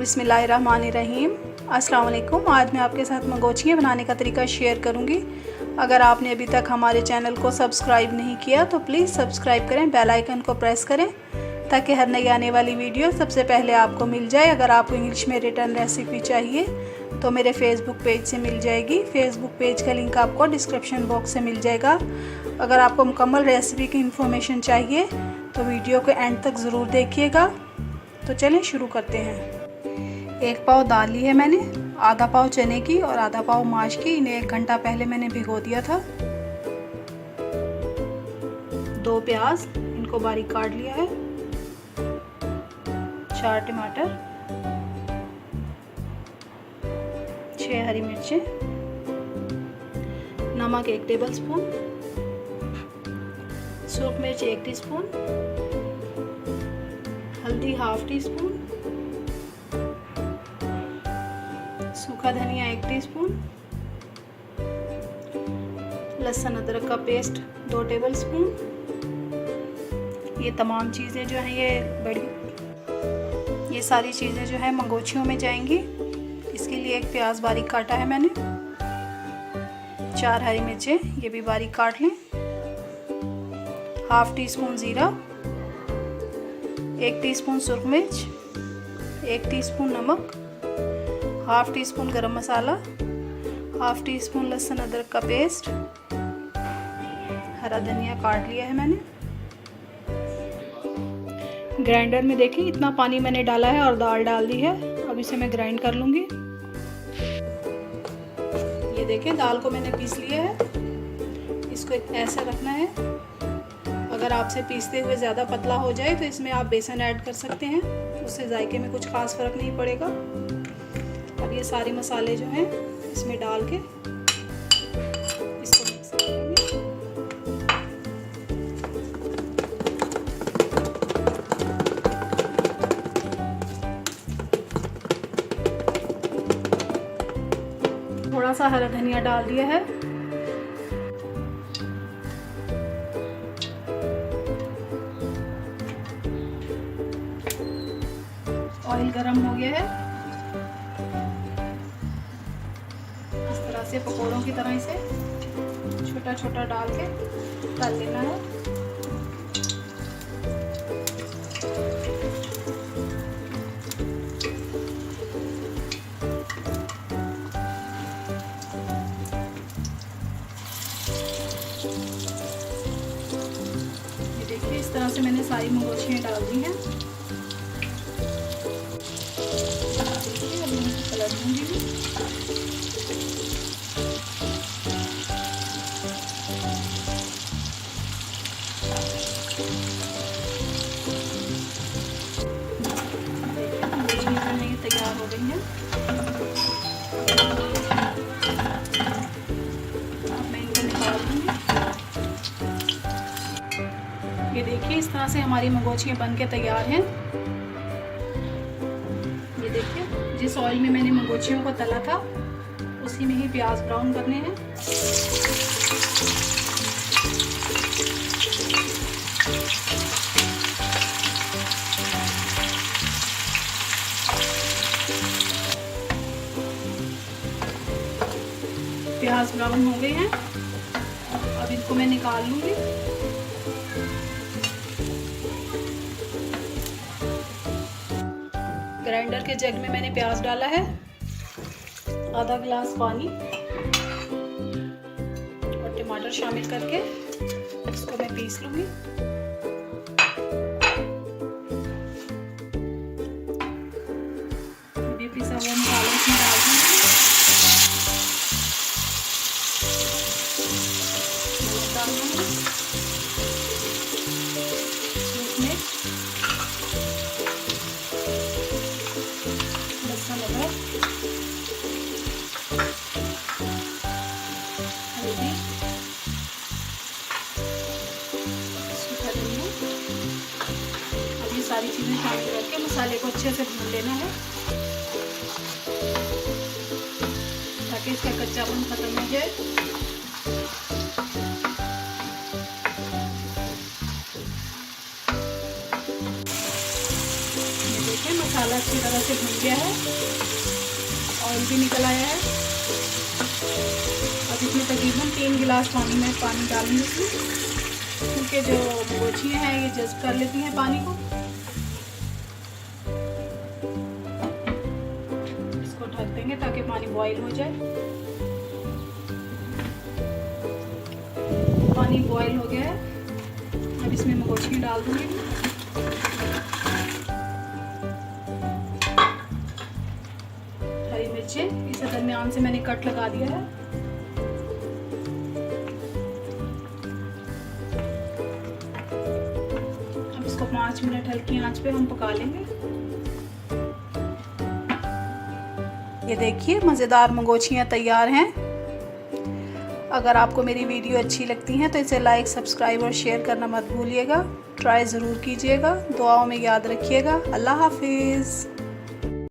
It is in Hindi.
बिस्मिल्लाहिर्रहमानिर्रहीम। अस्सलाम वालेकुम। आज मैं आपके साथ मंगोचियाँ बनाने का तरीका शेयर करूंगी। अगर आपने अभी तक हमारे चैनल को सब्सक्राइब नहीं किया तो प्लीज़ सब्सक्राइब करें, बेल आइकन को प्रेस करें ताकि हर नई आने वाली वीडियो सबसे पहले आपको मिल जाए। अगर आपको इंग्लिश में रिटर्न रेसिपी चाहिए तो मेरे फेसबुक पेज से मिल जाएगी। फेसबुक पेज का लिंक आपको डिस्क्रिप्शन बॉक्स से मिल जाएगा। अगर आपको मुकम्मल रेसिपी की इन्फॉर्मेशन चाहिए तो वीडियो को एंड तक ज़रूर देखिएगा। तो चलें शुरू करते हैं। 1 पाव दाल ली है मैंने, आधा पाव चने की और आधा पाव माश की। इन्हें 1 घंटा पहले मैंने भिगो दिया था। 2 प्याज, इनको बारीक काट लिया है। 4 टमाटर, 6 हरी मिर्चें, नमक 1 टेबलस्पून, सूख मिर्च 1 टीस्पून, हल्दी ½ टीस्पून, सूखा धनिया 1 टीस्पून, लहसुन अदरक का पेस्ट 2 टेबलस्पून। ये तमाम चीज़ें जो हैं ये सारी चीज़ें जो है मंगोचियों में जाएंगी। इसके लिए 1 प्याज बारीक काटा है मैंने। 4 हरी मिर्चें, ये भी बारीक काट लें। ½ टीस्पून ज़ीरा, 1 टीस्पून सुरख मिर्च, 1 टीस्पून नमक, ½ टीस्पून गरम मसाला, ½ टीस्पून लहसुन अदरक का पेस्ट, हरा धनिया काट लिया है मैंने। ग्राइंडर में देखिए इतना पानी मैंने डाला है और दाल डाल दी है। अब इसे मैं ग्राइंड कर लूँगी। ये देखिए दाल को मैंने पीस लिया है। इसको ऐसा रखना है। अगर आपसे पीसते हुए ज़्यादा पतला हो जाए तो इसमें आप बेसन ऐड कर सकते हैं, उससे जायके में कुछ खास फ़र्क नहीं पड़ेगा। अब ये सारे मसाले जो हैं इसमें डाल के इसको मिक्स करेंगे। थोड़ा सा हरा धनिया डाल दिया है। ऑयल गरम हो गया है। इस तरह से पकोड़ों की तरह इसे छोटा छोटा डाल के तल लेना है। ये देखिए इस तरह से मैंने सारी मंगोचियाँ डाल दी हैं। कलर दूंगी भी। ये तैयार हो गई है। अब मैं इनको निकाल दूंगी। ये देखिए इस तरह से हमारी मंगोचियाँ बन के तैयार हैं। ये देखिए जिस ऑयल में मैंने मंगोचियों को तला था उसी में ही प्याज ब्राउन करने हैं। प्याज ब्राउन हो गए हैं। अब इनको मैं निकाल लूंगी। ग्राइंडर के जग में मैंने प्याज डाला है, आधा गिलास पानी और टमाटर शामिल करके इसको मैं पीस लूंगी। ये पिसा हुआ मसाला इसमें डाल दूंगी। नमक डाल दूंगी, सूख मिर्च, लहसुन अदरक, हल्दी, सूखा धनिया। अब ये सारी चीज़ें शामिल करके मसाले को अच्छे से भून लेना है ताकि इसका कच्चापन खत्म हो जाए। ये देखिए मसाला मसाला अच्छी तरह से भुन गया है, ऑयल भी निकल आया है। अब इसमें तकरीबन 3 गिलास मैं पानी डालूंगी इसमें, क्योंकि जो मंगोचियाँ हैं ये जज़्ब कर लेती हैं पानी को। इसको ढक देंगे ताकि पानी बॉईल हो जाए। पानी बॉईल हो गया है, अब इसमें मंगोचियाँ डाल दूंगी। हरी मिर्चें इसे दरमियान से मैंने कट लगा दिया है। अब इसको 5 मिनट हल्की आंच पे हम पका लेंगे। ये देखिए मज़ेदार मंगोचियाँ तैयार हैं। अगर आपको मेरी वीडियो अच्छी लगती है तो इसे लाइक, सब्सक्राइब और शेयर करना मत भूलिएगा। ट्राई ज़रूर कीजिएगा। दुआओं में याद रखिएगा। अल्लाह हाफिज़।